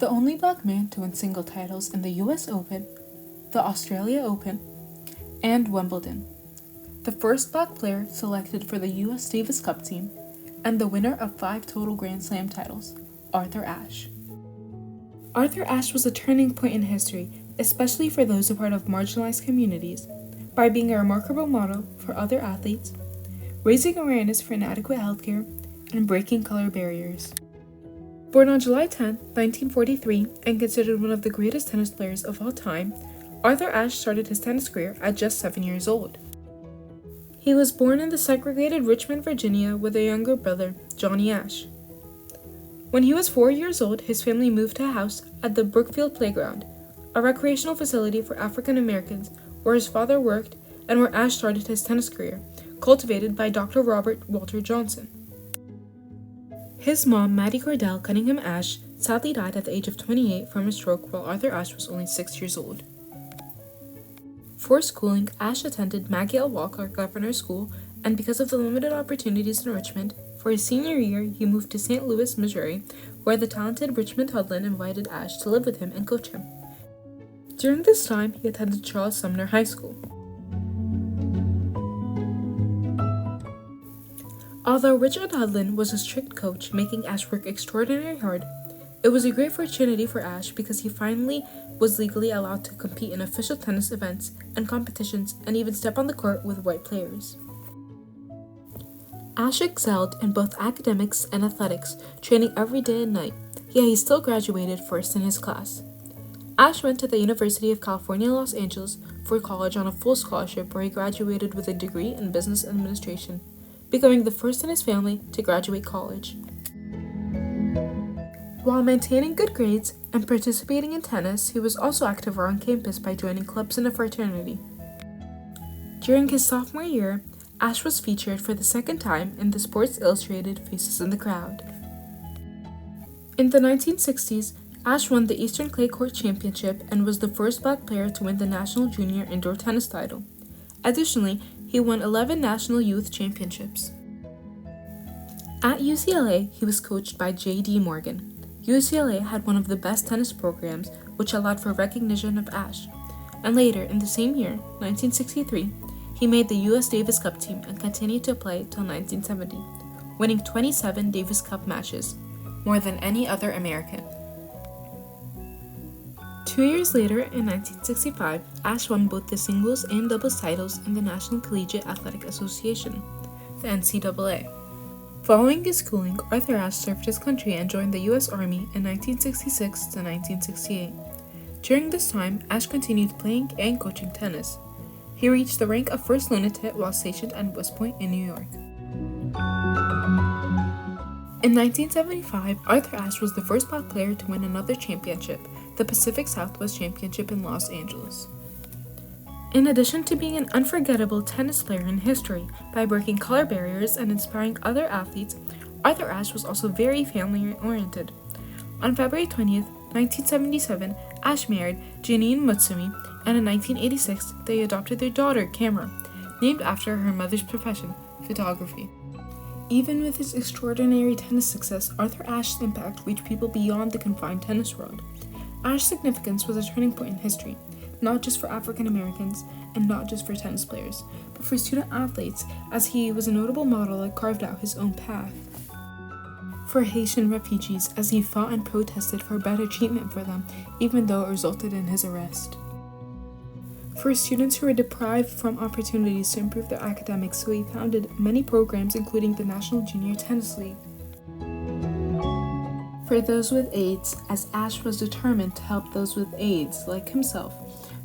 the only black man to win single titles in the US Open, the Australia Open, and Wimbledon, the first black player selected for the US Davis Cup team, and the winner of 5 total Grand Slam titles, Arthur Ashe. Arthur Ashe was a turning point in history, especially for those a part of marginalized communities, by being a remarkable model for other athletes, raising awareness for inadequate healthcare, and breaking color barriers. Born on July 10, 1943, and considered one of the greatest tennis players of all time, Arthur Ashe started his tennis career at just 7 years old. He was born in the segregated Richmond, Virginia, with a younger brother, Johnny Ashe. When he was 4 years old, his family moved to a house at the Brookfield Playground, a recreational facility for African Americans where his father worked and where Ashe started his tennis career, cultivated by Dr. Robert Walter Johnson. His mom, Mattie Cordell Cunningham Ashe, sadly died at the age of 28 from a stroke while Arthur Ashe was only 6 years old. For schooling, Ashe attended Maggie L. Walker Governor School, and because of the limited opportunities in Richmond, for his senior year he moved to St. Louis, Missouri, where the talented Richmond Hudlin invited Ashe to live with him and coach him. During this time, he attended Charles Sumner High School. Although Richard Hudlin was a strict coach, making Ashe work extraordinarily hard, it was a great opportunity for Ashe because he finally was legally allowed to compete in official tennis events and competitions and even step on the court with white players. Ashe excelled in both academics and athletics, training every day and night, yet he still graduated first in his class. Ashe went to the University of California, Los Angeles for college on a full scholarship where he graduated with a degree in business administration, becoming the first in his family to graduate college. While maintaining good grades and participating in tennis, he was also active around campus by joining clubs in a fraternity. During his sophomore year, Ashe was featured for the second time in the Sports Illustrated Faces in the Crowd. In the 1960s, Ashe won the Eastern Clay Court Championship and was the first black player to win the National Junior Indoor Tennis title. Additionally, he won 11 National Youth Championships. At UCLA, he was coached by J.D. Morgan. UCLA had one of the best tennis programs, which allowed for recognition of Ashe. And later, in the same year, 1963, he made the U.S. Davis Cup team and continued to play till 1970, winning 27 Davis Cup matches, more than any other American. 2 years later, in 1965, Ashe won both the singles and doubles titles in the National Collegiate Athletic Association, the NCAA. Following his schooling, Arthur Ashe served his country and joined the U.S. Army in 1966 to 1968. During this time, Ashe continued playing and coaching tennis. He reached the rank of First Lieutenant while stationed at West Point in New York. In 1975, Arthur Ashe was the first black player to win another championship, the Pacific Southwest Championship in Los Angeles. In addition to being an unforgettable tennis player in history by breaking color barriers and inspiring other athletes, Arthur Ashe was also very family-oriented. On February 20th, 1977, Ashe married Janine Mutsumi, and in 1986, they adopted their daughter, Camera, named after her mother's profession, photography. Even with his extraordinary tennis success, Arthur Ashe's impact reached people beyond the confined tennis world. Ashe's significance was a turning point in history, not just for African Americans and not just for tennis players, but for student athletes, as he was a notable model that carved out his own path. For Haitian refugees, as he fought and protested for better treatment for them, even though it resulted in his arrest. For students who were deprived from opportunities to improve their academics, so he founded many programs including the National Junior Tennis League. For those with AIDS, as Ashe was determined to help those with AIDS, like himself,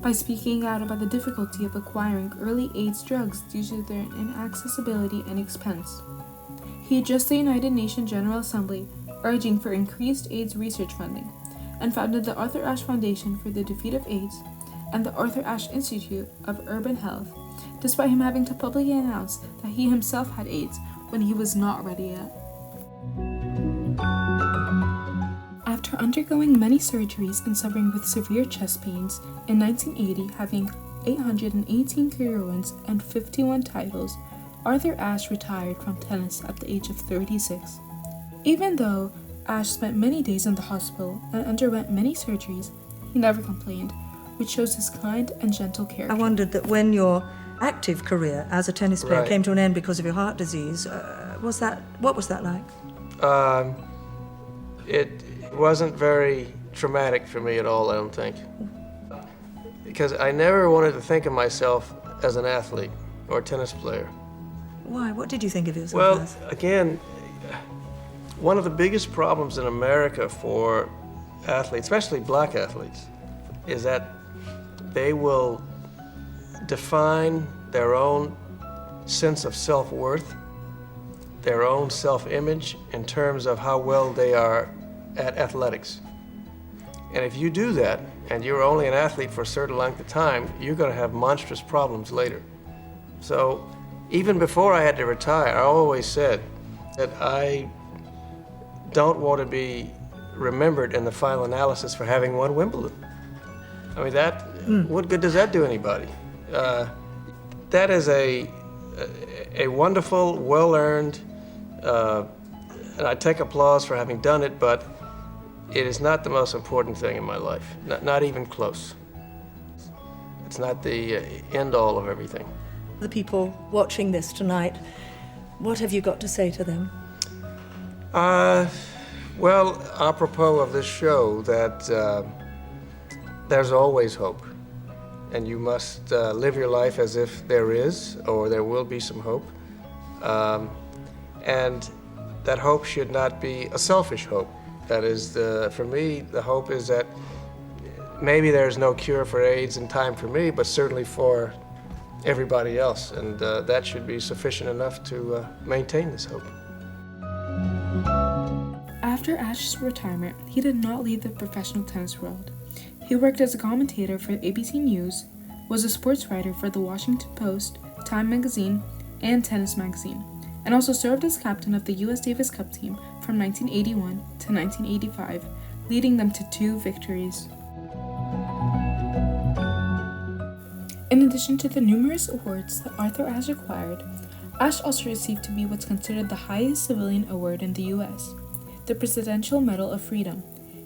by speaking out about the difficulty of acquiring early AIDS drugs due to their inaccessibility and expense. He addressed the United Nations General Assembly, urging for increased AIDS research funding, and founded the Arthur Ashe Foundation for the Defeat of AIDS and the Arthur Ashe Institute of Urban Health, despite him having to publicly announce that he himself had AIDS when he was not ready yet. After undergoing many surgeries and suffering with severe chest pains, in 1980 having 818 career wins and 51 titles, Arthur Ashe retired from tennis at the age of 36. Even though Ashe spent many days in the hospital and underwent many surgeries, he never complained, which shows his kind and gentle character. I wondered that when your active career as a tennis player came to an end because of your heart disease, what was that like? It wasn't very traumatic for me at all, I don't think. Because I never wanted to think of myself as an athlete or a tennis player. Why? What did you think of yourself as? Well, again, one of the biggest problems in America for athletes, especially black athletes, is that they will define their own sense of self-worth, their own self-image in terms of how well they are at athletics. And if you do that, and you're only an athlete for a certain length of time, you're going to have monstrous problems later. So even before I had to retire, I always said that I don't want to be remembered in the final analysis for having won Wimbledon. I mean, what good does that do anybody? That is a wonderful, well-earned, and I take applause for having done it, but it is not the most important thing in my life, not even close. It's not the end-all of everything. The people watching this tonight, what have you got to say to them? Well, apropos of this show, that there's always hope. And you must live your life as if there is, or there will be some hope. And that hope should not be a selfish hope. That is, for me, the hope is that maybe there's no cure for AIDS in time for me, but certainly for everybody else. And that should be sufficient enough to maintain this hope. After Ashe's retirement, he did not leave the professional tennis world. He worked as a commentator for ABC News, was a sports writer for the Washington Post, Time Magazine, and Tennis Magazine, and also served as captain of the U.S. Davis Cup team from 1981 to 1985, leading them to 2 victories. In addition to the numerous awards that Arthur Ashe acquired, Ashe also received to be what's considered the highest civilian award in the U.S., the Presidential Medal of Freedom,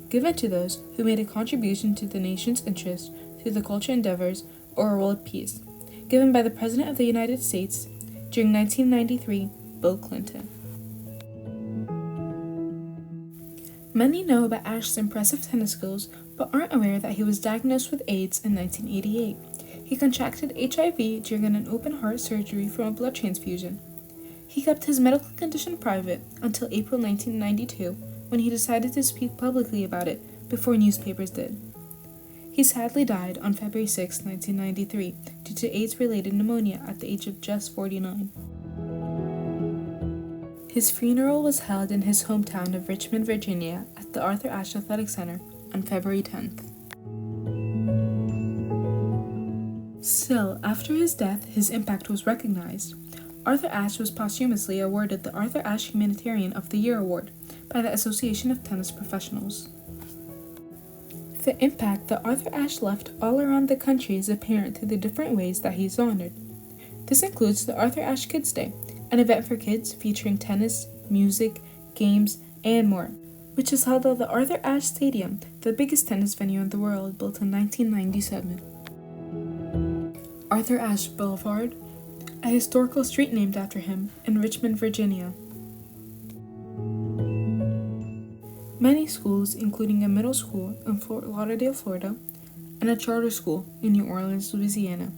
given to those who made a contribution to the nation's interest through the culture endeavors or world peace, given by the President of the United States during 1993, Bill Clinton. Many know about Ashe's impressive tennis skills, but aren't aware that he was diagnosed with AIDS in 1988. He contracted HIV during an open-heart surgery from a blood transfusion. He kept his medical condition private until April 1992, when he decided to speak publicly about it before newspapers did. He sadly died on February 6, 1993, due to AIDS-related pneumonia at the age of just 49. His funeral was held in his hometown of Richmond, Virginia, at the Arthur Ashe Athletic Center on February 10th. Still, after his death, his impact was recognized. Arthur Ashe was posthumously awarded the Arthur Ashe Humanitarian of the Year Award by the Association of Tennis Professionals. The impact that Arthur Ashe left all around the country is apparent through the different ways that he's honored. This includes the Arthur Ashe Kids Day, an event for kids featuring tennis, music, games, and more, which is held at the Arthur Ashe Stadium, the biggest tennis venue in the world, built in 1997. Arthur Ashe Boulevard, a historical street named after him, in Richmond, Virginia. Many schools, including a middle school in Fort Lauderdale, Florida, and a charter school in New Orleans, Louisiana,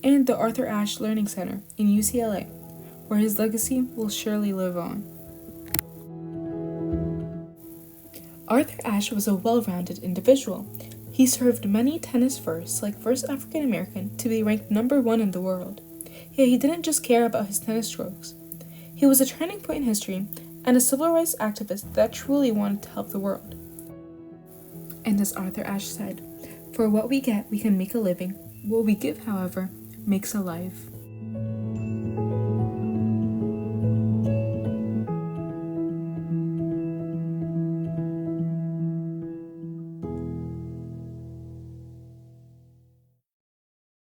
and the Arthur Ashe Learning Center in UCLA, where his legacy will surely live on. Arthur Ashe was a well-rounded individual. He served many tennis firsts, like first African American to be ranked number 1 in the world. Yet he didn't just care about his tennis strokes. He was a turning point in history and a civil rights activist that truly wanted to help the world. And as Arthur Ashe said, "For what we get, we can make a living. What we give, however, makes a life."